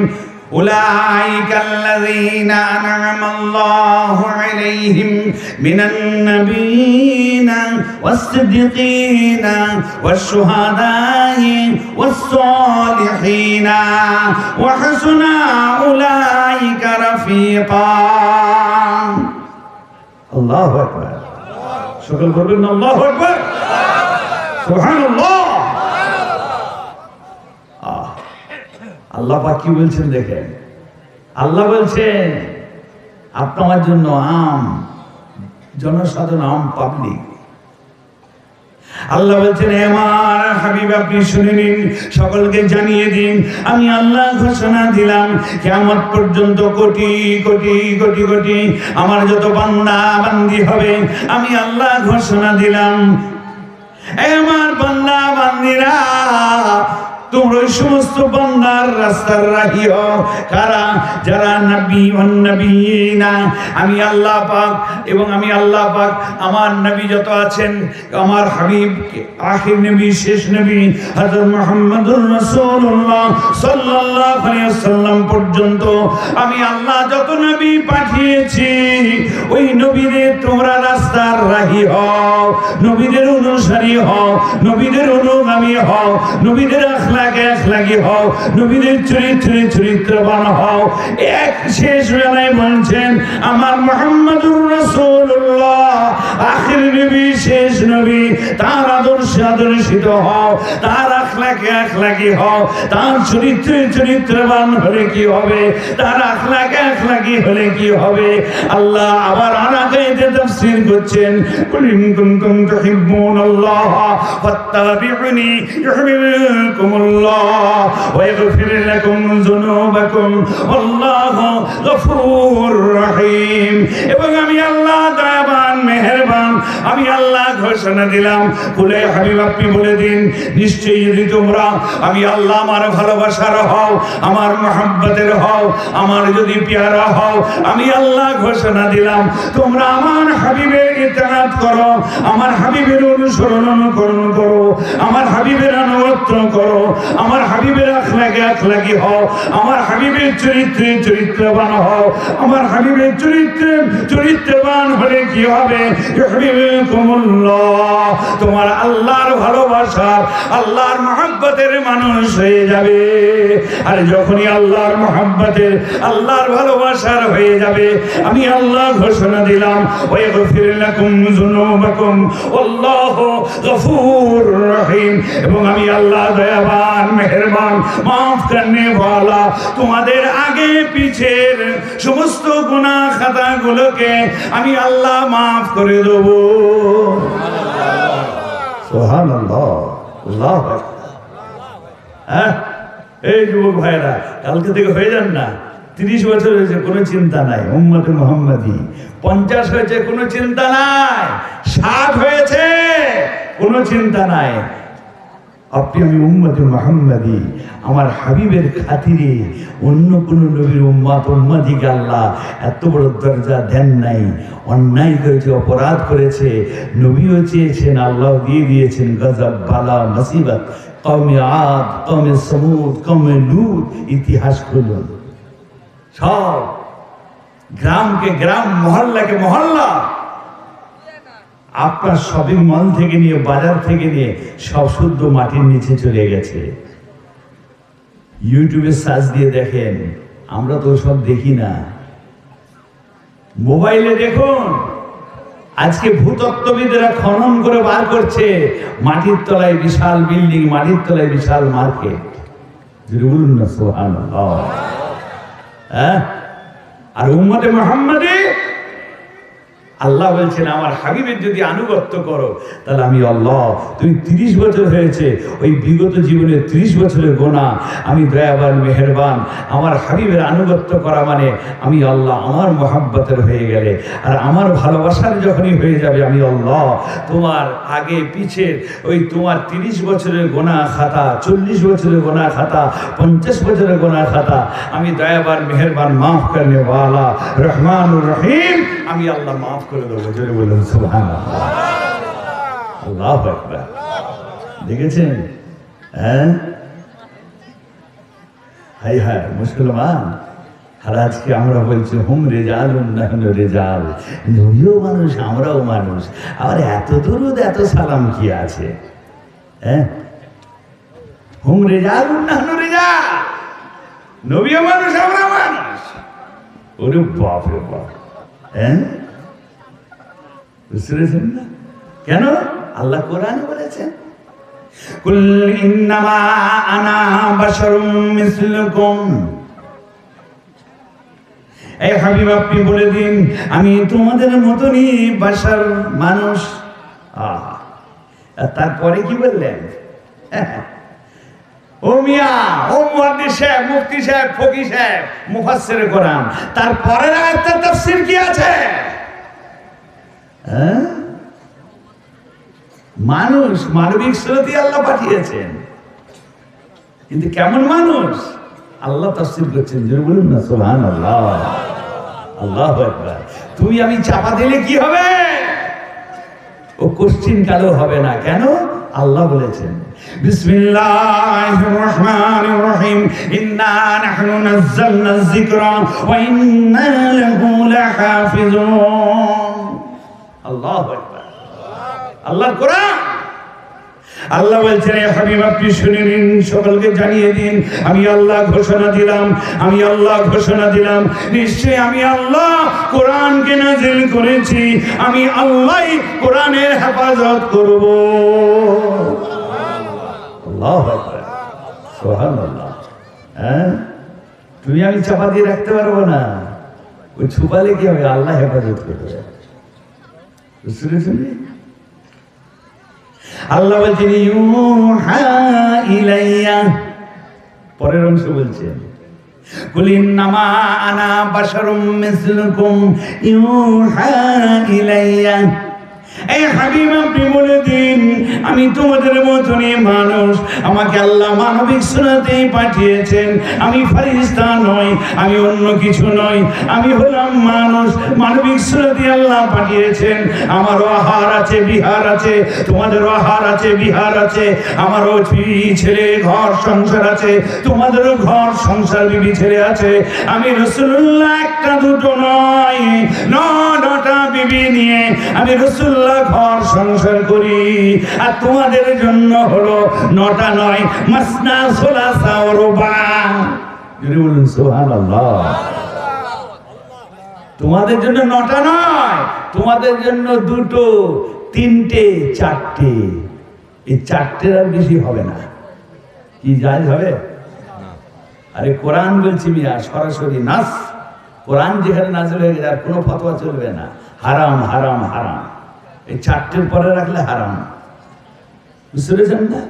أولئك الذين أنعم الله عليهم من النبيين والصديقين والشهداء والصالحين وحسن أولئك رفيقا। الله أكبر। সকল বলবেন আল্লাহু আকবার, সুবহানাল্লাহ। আল্লাহ পাক কি বলছেন দেখেন। আল্লাহ বলছেন আপনার জন্য আম, জনসাধারণ, আম পাবলিক। আল্লাহ বলছেন আমার হাবিব আপনি শুনে নিন, সকলকে জানিয়ে দিন, আমি আল্লাহ ঘোষণা দিলাম কিয়ামত পর্যন্ত কোটি কোটি কোটি কোটি আমার যত বান্দা বান্দি হবে, আমি আল্লাহ ঘোষণা দিলাম আমার বান্দা বান্দিরা তোমরা ওই সমস্ত বান্দার রাস্তার রাহি হও কারা? যারা নবী ও নবীনা, আমি আল্লাহ পাক এবং আমি আল্লাহ পাক আমার নবী যত আছেন, আমার হাবিব আখির নবী শেষ নবী হযরত মুহাম্মদুর রাসূলুল্লাহ সাল্লাল্লাহু আলাইহি ওয়াসাল্লাম পর্যন্ত আমি আল্লাহ যত নবী পাঠিয়েছি ওই নবীদের তোমরা রাস্তার রাহি হও, নবীদের অনুসারী হও, নবীদের অনুগামী হও, নবীদের আখলাকে হও, নবীদের চরিত্রে চরিত্রবান হও। এক শেষ বেলায় বলছেন আমার মুহাম্মদুর রাসূলুল্লাহ আখির নবী শেষ নবী, তার আদর্শে আদর্শিত হও, তার আখলাকে হও, তার চরিত্রে চরিত্রবান হলে কি হবে, তার আখলাকি হলে কি হবে। আল্লাহ আবার আয়াতে তাফসীর করছেন কুল ইন কুনতুম তুহিব্বুনাল্লাহ ফাত্তাবিউনি ইউহিব্বুকুমুল্লাহ ওয়া ইয়াগফির লাকুম যুনুবাকুম আল্লাহু গফুরুর রহিম। এবং আমি আল্লাহ দয়াবান মেহেরবান, আমি আল্লাহ ঘোষণা দিলাম কুলে হাবিব আপনি বলে দিন নিশ্চয়ই যদি তোমরা আমি আল্লাহ আমার ভালোবাসার হও, আমার মহব্বতের হও, আমার যদি পেয়ারা হও, আমি আল্লাহ ঘোষণা দিলাম তোমরা আমার হাবিবের ইতাআত করো, আমার হাবিবের অনুসরণ অনুকরণ করো, আমার হাবিবের আনুগত্য করো, আমার হাবিবের আখলাকি হও, আমার হাবিবের চরিত্রে চরিত্রবান হও। আমার হাবিবের চরিত্রে চরিত্রবান হলে কি হবে? ইউহিব্বুকুমুল্লাহ, তোমার আল্লাহর ভালোবাসার আল্লাহর মহব্বতের মানুষ হয়ে যাবে। আর যখনই আল্লাহর মহব্বতের আল্লাহর ভালোবাসার হয়ে যাবে আমি আল্লাহ ঘোষণা দিলাম ওয়া ইয়াগফির লাকুম যুনুবাকুম আল্লাহু গফুরুর রহিম। এবং আমি আল্লাহ দয়াবান মেহেরবান মাফ করনে ওয়ালা, তোমাদের আগে পিছের সমস্ত গুনাহ খাতাগুলোকে আমি আল্লাহ মাফ করে দেব। সুবহানাল্লাহ, আল্লাহু আকবার। এই যুবক ভাইরা কালকে থেকে হয়ে যান না, 30 বছর হয়েছে কোনো চিন্তা নাই, উম্মতে মুহাম্মাদি। 50 হয়েছে কোনো চিন্তা নাই, 60 হয়েছে কোনো চিন্তা নাই। আপনি আমি উম্মতে মুহাম্মাদি, আমার হাবিবের খাতিরে অন্য কোন নবীর উম্মতিকে আল্লাহ এত বড় দরজা দেন নাই। অন্যায় করেছে, অপরাধ করেছে, নবীও চেয়েছেন, আল্লাহ দিয়ে দিয়েছেন গজব, বালা, মুসিবত। কওমে আদ, কওমে সমুদ, কওমে লূত, ইতিহাস খুলুন। সব গ্রামকে গ্রাম, মহল্লাকে মহল্লা, আপনার শপিং মল থেকে নিয়ে বাজার থেকে নিয়ে সব শুদ্ধ মাটির নিচে চলে গেছে। ইউটিউবে সার্চ দিয়ে দেখেন, আমরা তো সব দেখি না, মোবাইলে দেখুন। আজকে ভূতত্ত্ববিদেরা খনন করে বার করছে মাটির তলায় বিশাল বিল্ডিং, মাটির তলায় বিশাল মার্কেট। বলুন না সুবহানাল্লাহ। আর উম্মতে মুহাম্মাদি আল্লাহ বলছেন আমার হাবিবের যদি আনুগত্য করো তাহলে আমি আল্লাহ, তুমি 30 বছর হয়েছে ওই বিগত জীবনের 30 বছরের গোনা আমি দয়াবান মেহেরবান, আমার হাবিবের আনুগত্য করা মানে আমি আল্লাহ আমার মহাব্বতের হয়ে গেলে, আর আমার ভালোবাসার যখনই হয়ে যাবে আমি আল্লাহ তোমার আগে পিছের ওই তোমার 30 বছরের গোনা খাতা, 40 বছরের গোনা খাতা, 50 বছরের গোনা খাতা আমি দয়াবান মেহেরবান মাফ করনে ওয়ালা রহমানুর রহিম আমি আল্লাহ মাফ করে দেবো। জোরে বলুন সুবহানাল্লাহ, আল্লাহু আকবার। দেখেছেন? হাই হাই মুসলমান। আর আজকে আমরা বলছি হুম রেজালুন নাহনু রেজাল, নবীও মানুষ আমরাও মানুষ, আবার এত দরুদ এত সালাম কি আছে? হুম রেজালুন নাহনু রেজাল, নবীও মানুষ আমরাও মানুষ। ওরে বাপ রে বাপ, বুঝতেছেন না? কেন? আল্লাহ কোরআনে বলেছেন কুল ইন্নামা আনা বাশারুম মিসলুকুম, এই হাবিব আপনি বলে দিন আমি তোমাদের মতনই বাশার, মানুষ। তারপরে কি বললেন? ও মিয়া, ও মুহাদ্দিস সাহেব, মুফতি সাহেব, ফকিহ সাহেব, মুফাসসিরে কোরআন, তারপরের আয়াতের তাফসীর কি আছে? মানুষ, মানবিক স্রোতই আল্লাহ পাঠিয়েছেন। কিন্তু কেমন মানুষ আল্লাহ তাফসীর করছেন, জোরে বলুন না সুবহানাল্লাহ। আল্লাহু আকবার। তুমি আমি চাপা দিলে কি হবে? ও কোশ্চিন কালো হবে না। কেন? আল্লাহ বলেছেন বিসমিল্লাহির রহমানির রহিম, ইন্না নাহনু নাযালনা যিকরা ওয়া ইন্না লাহু লাহাফিজুন। আল্লাহু আকবার। আল্লাহর কোরআন। আল্লাহ বলছেন, হে হাবিব আপনি শুনে নিন, সকলকে জানিয়ে দিন, আমি আল্লাহ ঘোষণা দিলাম, আমি আল্লাহ ঘোষণা দিলাম, নিশ্চয়ই আমি আল্লাহ কোরআনকে নাযিল করেছি, আমি আল্লাহই কোরআনের হেফাজত করব। আল্লাহু আকবার, সুবহানাল্লাহ। হ্যাঁ, তুমি আমি চাপা দিয়ে রাখতে পারবো না, ওই ছুপালে কি হবে? আল্লাহ হেফাজত করবে। শুনে আল্লাহ বলছেন ইউহা ইলাইয়া, পরের অংশ বলছেন কুল ইন্নামা আনা বাশারুম মিসলুকুম ইউহা ইলাইয়া। এই হাবিব আপনি বলে দিন, আমি তোমাদের মতনই মানুষ, আমাকে আল্লাহ মানবিক সুরাতেই পাঠিয়েছেন, আমি ফেরেশতা নই, আমি অন্য কিছু নই, আমি হলাম মানুষ, মানবিক সুরাতে আল্লাহ পাঠিয়েছেন। আমারও আহার আছে বিহার আছে, তোমাদেরও আহার আছে বিহার আছে, আমারও বিবি ছেলে ঘর সংসার আছে, তোমাদেরও ঘর সংসার বিবি ছেলে আছে। আমি রাসূলুল্লাহ একটা দুটো নয়, নটা বিবি নিয়ে আমি রাসূলুল্লাহ ঘর সংসার করি। আর তোমাদের জন্য হলো নটা নয়, মাসনা সুলাসা ওয়া রুবা। যদি বলুন সুবহানাল্লাহ। তোমাদের জন্য নটা নয়, তোমাদের জন্য দুটো, তিনটে, চারটে। এই চারটের আর বেশি হবে না। কি জায়েজ হবে? আরে কোরআন বলছি মিয়া, সরাসরি নাস। কোরআন যেখানে নাযিল হয়ে গেছে আর কোনো ফতোয়া চলবে না। হারাম হারাম হারাম, এই চারটের পরে রাখলে হারাম। বুঝতে পেরেছেন না?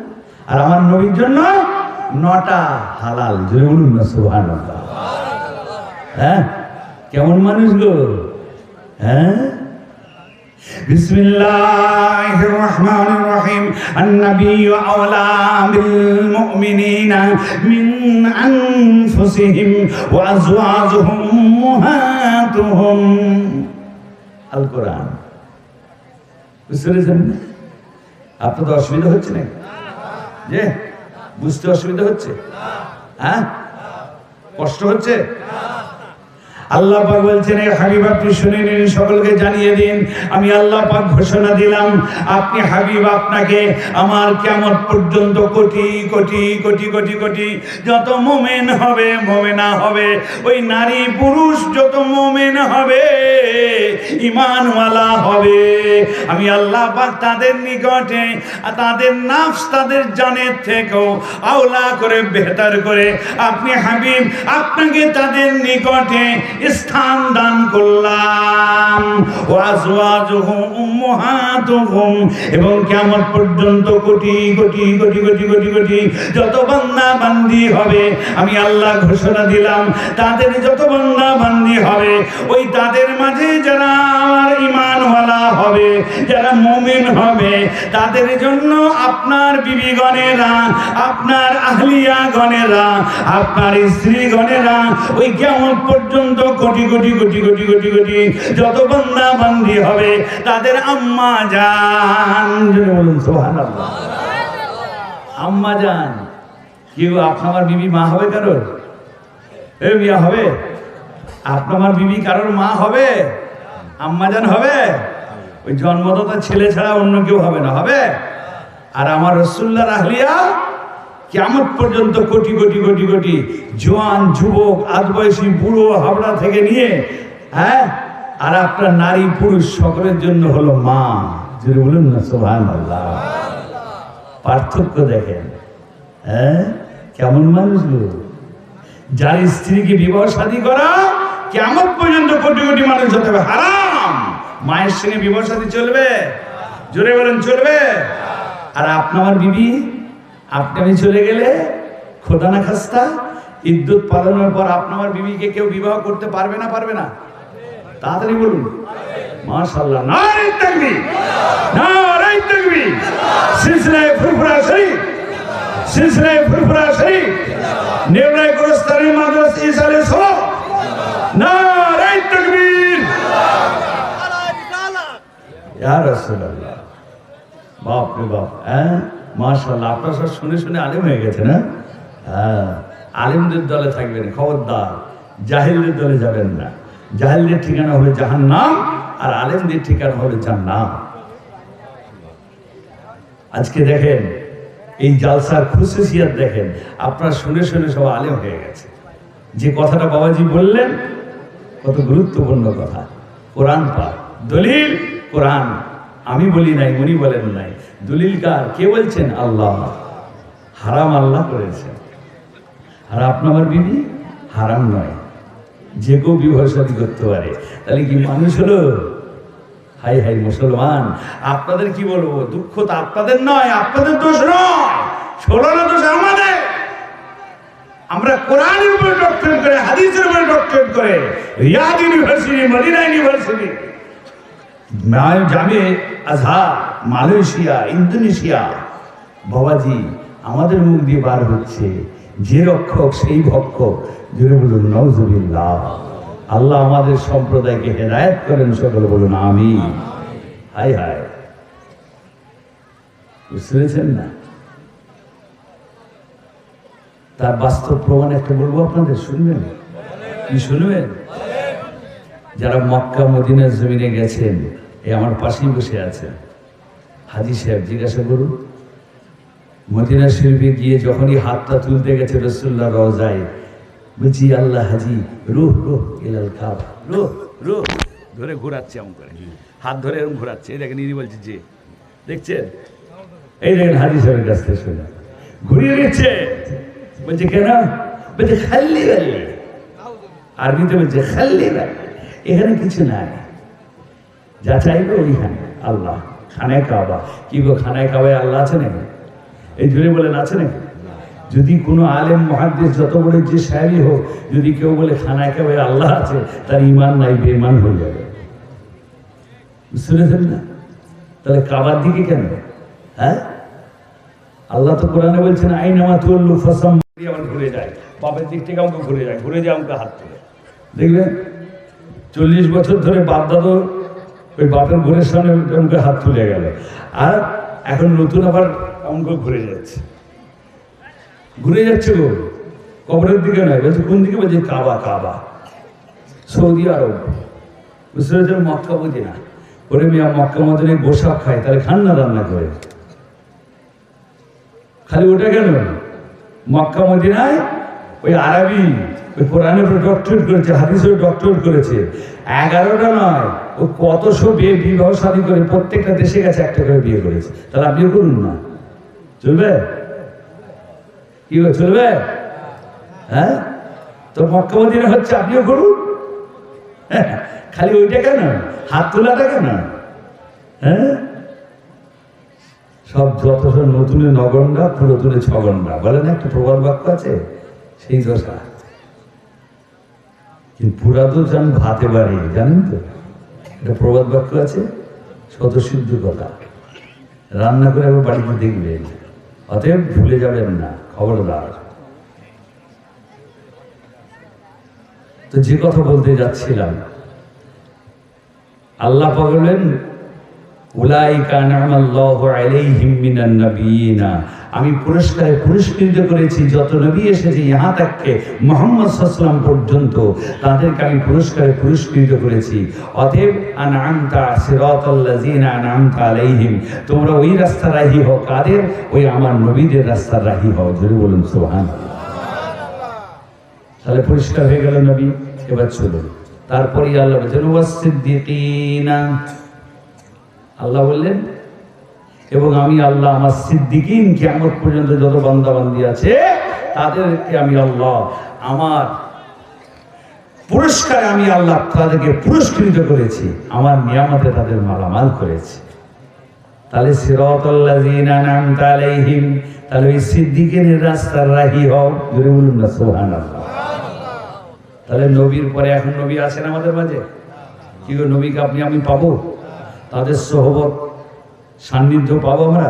আর আমার নবীর জন্য নটা হালাল। জোরে বলুন না সুবহানাল্লাহ। হ্যাঁ, কেমন মানুষ গো? হ্যাঁ, বিসমিল্লাহির রহমানির রহিম, আন-নাবিয়্যু আওলা বিল মুমিনিনা মিন আনফুসিহিম ওয়া আজওয়াজুহুম উম্মাহাতুহুম। আল কোরআন। বুঝতে পেরেছেন? আপনাদের অসুবিধা হচ্ছে না? যে বুঝতে অসুবিধা হচ্ছে? হ্যাঁ, কষ্ট হচ্ছে? আল্লাহ পাক বলছেন, হে হাবিব আপনি শুনে নিন, সকলকে জানিয়ে দিন, আমি আল্লাহ পাক ঘোষণা দিলাম, আপনি হাবিব, আপনাকে আমার কিয়ামত পর্যন্ত কোটি কোটি কোটি কোটি কোটি যত মুমিন হবে, মুমিনা হবে, ওই নারী পুরুষ যত মুমিন হবে, ঈমানওয়ালা হবে, আমি আল্লাহ পাক তাদের নিকটে তাদের নফস, তাদের জানের থেকেও আওলা করে, বেহতর করে আপনি হাবিব, আপনাকে তাদের নিকটে স্থান দান করলাম। ওয়াজওয়াজুহুম উম্মাহাতুহুম, এবং কিয়ামত পর্যন্ত কোটি কোটি কোটি কোটি কোটি কোটি যত বান্দা বান্দি হবে, আমি আল্লাহ ঘোষণা দিলাম, তাদের যত বান্দা বান্দি হবে, ওই তাদের মাঝে যারা আমার ঈমানওয়ালা হবে, যারা মুমিন হবে, তাদের জন্য আপনার বিবিগণেরা, আপনার আহলিয়া গণেরা, আপনার স্ত্রীগণেরা, ওই কিয়ামত পর্যন্ত কোটি কোটি কোটি কোটি কোটি কোটি যত বান্দা বান্দি হবে, তাদের আম্মা জান। বলুন সুবহানাল্লাহ। আম্মা জান কি গো? আপনার বিবি মা হবে কারোর? এ বিয়া হবে? আপনার বিবি কারোর মা হবে? আম্মা জান হবে? ওই জন্মদাতা ছেলে ছাড়া অন্য কেউ হবে না, হবে? আর আমার রাসূলুল্লাহর আহলিয়া কিয়ামত পর্যন্ত কোটি কোটি কোটি কোটি জওয়ান, যুবক, আধবয়সী, বুড়ো, হাবড়া থেকে নিয়ে, হ্যাঁ, আর আপনার নারী পুরুষ সকলের জন্য হলো মা। যদি বলুন না সুবহানাল্লাহ। পার্থক্য দেখেন। হ্যাঁ, কেমন মানুষগুলো। যার স্ত্রীকে বিবাহ শাদী করা কিয়ামত পর্যন্ত কোটি কোটি মানুষ হতে হবে, হারাম। মায়ের সঙ্গে বিবাহ শাদী চলবে? জোরে বলেন, চলবে? আর আপনার বিবি, আপনি আমি চলে গেলে খোদা না খাস্তা ইদ্যুৎ পালনের পর আপনার বিবিকে কেউ বিবাহ করতে পারবে না? পারবে না? তাড়াতাড়ি বলুন মাশাআল্লাহ। নারে তাকবীর, নারে তাকবীর। সিলসিলায়ে ফুরফুরা শরীফ, সিলসিলায়ে ফুরফুরা শরীফ ইয়া রাসূলুল্লাহ। বাপ রে বাপ, হ্যাঁ মাশাআল্লাহ, আপনারা সব শুনে শুনে আলেম হয়ে গেছে না? হ্যাঁ, আলেমদের দলে থাকবেন, খবরদার জাহিলদের দলে যাবেন না। জাহিলদের ঠিকানা হবে জাহান্নাম, আর আলেমদের ঠিকানা হবে জান্নাত। আজকে দেখেন এই জালসার খুশুসিয়াত দেখেন, আপনারা শুনে শুনে সব আলেম হয়ে গেছে। যে কথাটা বাবাজি বললেন কত গুরুত্বপূর্ণ কথা। কোরআন পাক, দলিল কোরআন, আমি বলি নাই, উনি বলেন নাই। দলিল কার? কে বলছেন? আল্লাহ। হারাম আল্লাহ করেছেন, আর আপনার বিবি হারাম নয়, যে কেউ বিবাহ শাদী করতে পারে। তাহলে কি মানুষ হলো? হাই হাই মুসলমান, আপনাদের কি বলবো, দুঃখ তো আপনাদের নয়, আপনাদের দোষ নয়, 16 দোষ আমাদের। আমরা কোরআনের উপরে ডক্টরেট করে, হাদিসের উপরে ডক্টরেট করে, রিয়াদ ইউনিভার্সিটি, মদিনা ইউনিভার্সিটি, জামে আজহার, মালয়েশিয়া, ইন্দোনেশিয়া, বাবাজি আমাদের মুখ দিয়ে বার হচ্ছে যে রক্ষক সেই ভক্ষক। জোরে বলুন নাউজুবিল্লাহ। আল্লাহ আমাদের সম্প্রদায়কে হেদায়েত করেন, সকলে বলুন আমিন। হাই হাই, বুঝতে না? তার বাস্তব প্রমাণ একটা বলবো আপনাদের, শুনবেন? কি শুনবেন? যারা মক্কা মদিনার জমিনে গেছেন, এই আমার পাশেই বসে আছেন হাজী সাহেব, জিজ্ঞাসা করুন মদিনা শরীফে গিয়ে যখনই হাতটা তুলতে গেছে রাসূলুল্লাহ রওজায়, বলছি আল্লাহ হাজি রুহ রুহ ইলাল কাবা, রুহ রুহ ধরে ঘোরাচ্ছে, এমন করে হাত ধরে এরকম ঘোরাচ্ছে। এই দেখেন, ইনি বলছে যে, দেখছেন? এই দেখেন হাজী সাহেবের কাছ থেকে শুনে ঘুরিয়ে দিচ্ছে। বলছে কেন? বলছে খাল্লি বাল্লি, আরবিতে বলছে খাল্লি বাল্লি, এখানে কিছু নাই, যা চাইবে ওইখানে আল্লাহ। খানায় কাবা, কি গো খানায় কাবায় আল্লাহ আছে নাকি? এই জোরে বলেন আছে নাকি? যদি কোনো আলেম মুহাদ্দিস যত বড় যে সাহেবই হোক, যদি কেউ বলে খানায় কাবায় আল্লাহ আছে, তার ইমান নাই, বেঈমান হয়ে যাবে। শুনেছেন না? তাহলে কাবার দিকে কেন? হ্যাঁ, আল্লাহ তো কোরআনে বলছেন আইনামা তুল্লু ফাসাম, আমার ঘুরে যায়, বাপের দিক থেকে আমাকে ঘুরে যায়, ঘুরে যায় আমাকে হাত তুলে। দেখবেন 40 বছর ধরে বাপ দাদু ওই বাপের ঘরের সামনে আমাকে হাত তুলে গেল, আর এখন নতুন আবার আমাকে ঘুরে যাচ্ছে। ঘুরে যাচ্ছে গো, কবরের দিকে নয়। বলছে কোন দিকে? বলছে কাবা। কাবা সৌদি আরব, বুঝতে পেরেছেন? মক্কা বুঝি না করে মিয়া, মক্কা মদিনায় গোশাক খায়, তাহলে খান না রান্না করে? খালি ওটা কেন? মক্কা মদিনায় ওই আরবি, ওই কোরআনের উপরে ডক্টরেট করেছে, হাদিসের ডক্টরেট করেছে, 11টা নয়, ও কতশো বিবাহ শাদী করে প্রত্যেকটা দেশে গেছে, একটা করে বিয়ে করেছে। তাহলে আপনিও করুন না, চলবে? কি চলবে? হ্যাঁ, তো মক্কা মদিনা হচ্ছে, আপনিও করুন। খালি ওইটা কেন? হাত তোলাটা কেন? হ্যাঁ, সব যত সব নতুনে নগণ্ডা, পুরাতনে ছগণ্ডা, বলেন একটা প্রবাদ বাক্য আছে, সেই দশা। কিন্তু পুরাতো যান ভাতে বাড়ি, জানেন তো? একটা প্রবাদ বাক্য আছে, শতসিদ্ধ কথা, রান্না করে আবার বাড়িতে দেখবেন, অতএব ভুলে যাবেন না, খবরদার। তো যে কথা বলতে যাচ্ছিলাম, আল্লাহ পাক বলেন উলাইকা আনআমাল্লাহু আলাইহিম মিনান নাবিয়িনা, আমি পুরস্কারে পুরস্কৃত করেছি যত নবী এসেছে ইহা থেকে মুহাম্মদ সাল্লাল্লাহু আলাইহি ওয়াসাল্লাম পর্যন্ত, তাদেরকে আমি পুরস্কারে পুরস্কৃত করেছি। অতএব আনআমতা সিরাতাল্লাযিনা আনআমতা আলাইহিম, তোমরা ওই রাস্তা রাহি হও, কাদের? ওই আমার নবীদের রাস্তা রাহি হও। জোরে বলুন সুবহানাল্লাহ। তাহলে পরিষ্কার হয়ে গেল নবী। এবার চলুন, তারপরে আল্লাহ বলেন ওয়াসসিদ্দিকিনা, আল্লাহ বললেন এবং আমি আল্লাহ আমার সিদ্দিকিন, কিয়ামত পর্যন্ত যত বান্দা বান্দি আছে তাদেরকে আমি আল্লাহ আমার পুরস্কারে আমি আল্লাহ তাদেরকে পুরস্কৃত করেছি, আমার নিয়ামতে তাদের মালামাল করেছি। তাহলে সিরাতাল্লাযিনা আনআমতা আলাইহিম, তাহলে ওই সিদ্দিকিনের রাস্তার রাহি হও। জোরে বলুন না সুবহানাল্লাহ। তাহলে নবীর পরে এখন নবী আছেন আমাদের মাঝে, কি গো নবীকে আপনি আমি পাবো? তাদের সোহবত সান্নিধ্য পাবো আমরা?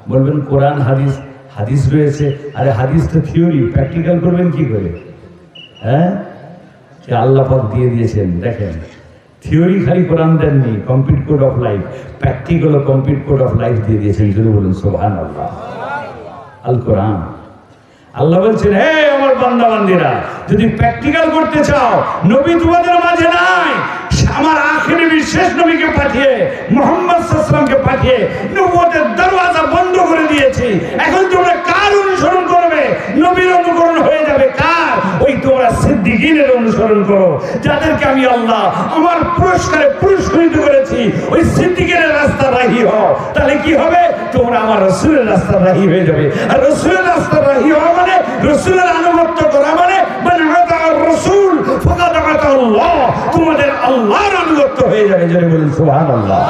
বলবেন কোরআন হাদিস, হাদিস রয়েছে। আরে হাদিস তো থিওরি, প্র্যাকটিক্যাল করবেন কি করে? হ্যাঁ, আল্লাহ পাক দিয়ে দিয়েছেন। দেখেন থিওরি খালি কোরআন দেননি, complete code of life, practical complete code of life দিয়ে দিয়েছেন। যদি বলুন সুবহানাল্লাহ। আল কোরআন আল্লাহ বলছেন, হে আমার বান্দা বান্দিরা, যদি প্র্যাকটিক্যাল করতে চাও, নবী তোমাদের মাঝে নাই, আমার আখেরি বিশেষ নবীকে পাঠিয়ে, মুহাম্মদ সাল্লাল্লাহু আলাইহি ওয়াসাল্লামকে পাঠিয়ে নবুয়তের দরওয়াজা বন্ধ করে দিয়েছি। এখন তোমরা কার অনুসরণ করবে? নবীর অনুকরণ হয়ে যাবে কার? ওই তোমরা সিদ্দিকীনের অনুসরণ করো, যাদেরকে আমি আল্লাহ আমার পুরস্কারে পুরস্কৃত করেছি। ওই সিদ্দিকের রাস্তা রাহি হও, তাহলে কি হবে? তোমরা আমার রাসূলের রাস্তা রাহি হয়ে যাবে। আর রাসূলের রাস্তা রাহি হওয়া মানে রাসূলের আনুগত্য করা মানে রাসূল ফাকাদ আতা আল্লাহ, তোমাদের আল্লাহর আনুগত্য হয়ে যাবে। যারা বলেন সুবহানাল্লাহ।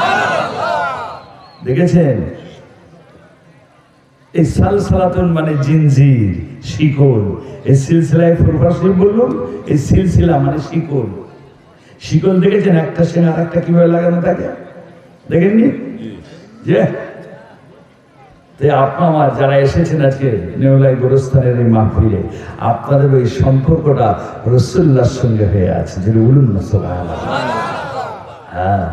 দেখেছেন, এই সালসালাতুন মানে জিনজির, শিকল। এই সিলসিলায় ফুরফুরা শরীফ বললাম, এই সিলসিলা মানে শিকল। শিকল দেখেছেন একটা সঙ্গে আর একটা কিভাবে লাগানো থাকে, দেখেননি? যে আপনারা যারা এসেছেন আজকে নেউলাই গোরস্থানের এই মাহফিলে, আপনাদের ওই সম্পর্কটা রাসূলুল্লাহর সঙ্গে হয়ে আছে। যদি বলুন না সুবহানাল্লাহ। হ্যাঁ,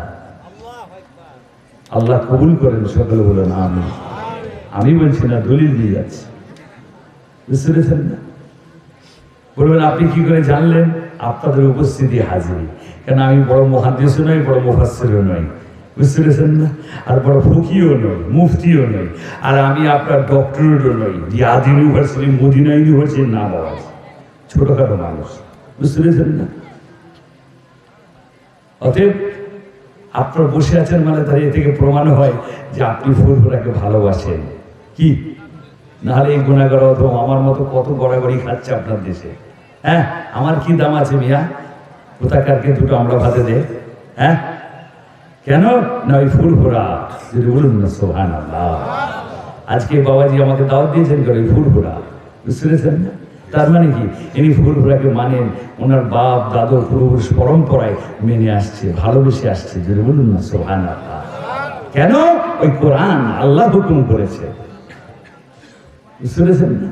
আল্লাহ কবুল করেন, সকলে বলেন আমিন। আমি বলছি না, দলিল দিয়ে যাচ্ছি, বুঝতে পেরেছেন না? বলবেন আপনি কি করে জানলেন? আপনাদের উপস্থিতি হাজির। কেন আমি বড় মুহাদ্দিসও নই, বড় মুফাসসিরও নই, বুঝতে পেরেছেন না? আর বড় ফকিও নই, মুফতিও নই, আর আমি আপনার ডক্টরেটও নই। রিয়াদ ইউনিভার্সিটি, মদিনা ইউনিভার্সিটির নাম আছে, ছোটখাটো মানুষ, বুঝতে পেরেছেন না? অতএব আপনারা বসে আছেন মানে তার এ থেকে প্রমাণ হয় যে আপনি ফুরফুরাকে ভালোবাসেন। কি নাহলে এই গুণাগার অথবা আমার মতো কত গড়াগড়ি খাচ্ছে আপনার দেশে। হ্যাঁ, আমার কি দাম আছে মিয়া? কোথাকারকে দুটো আমরা ভাতে দে। হ্যাঁ, কেন না ওই ফুরফুরা। যদি বলুন না সুবহানাল্লাহ। আজকে বাবাজি আমাকে দাওয়াত দিয়েছেন করে ফুরফুরা, বুঝতে পেরেছেন না? তার মানে কি, ইনি ফুরফুরাকে মানেন, ওনার বাপ দাদু পূর্বপুরুষ পরম্পরায় মেনে আসছে, ভালোবেসে আসছে। যদি বলুন না সুবহানাল্লাহ। কেন? ওই কোরআন আল্লাহ হুকুম করেছে, বুঝতে পেরেছেন না?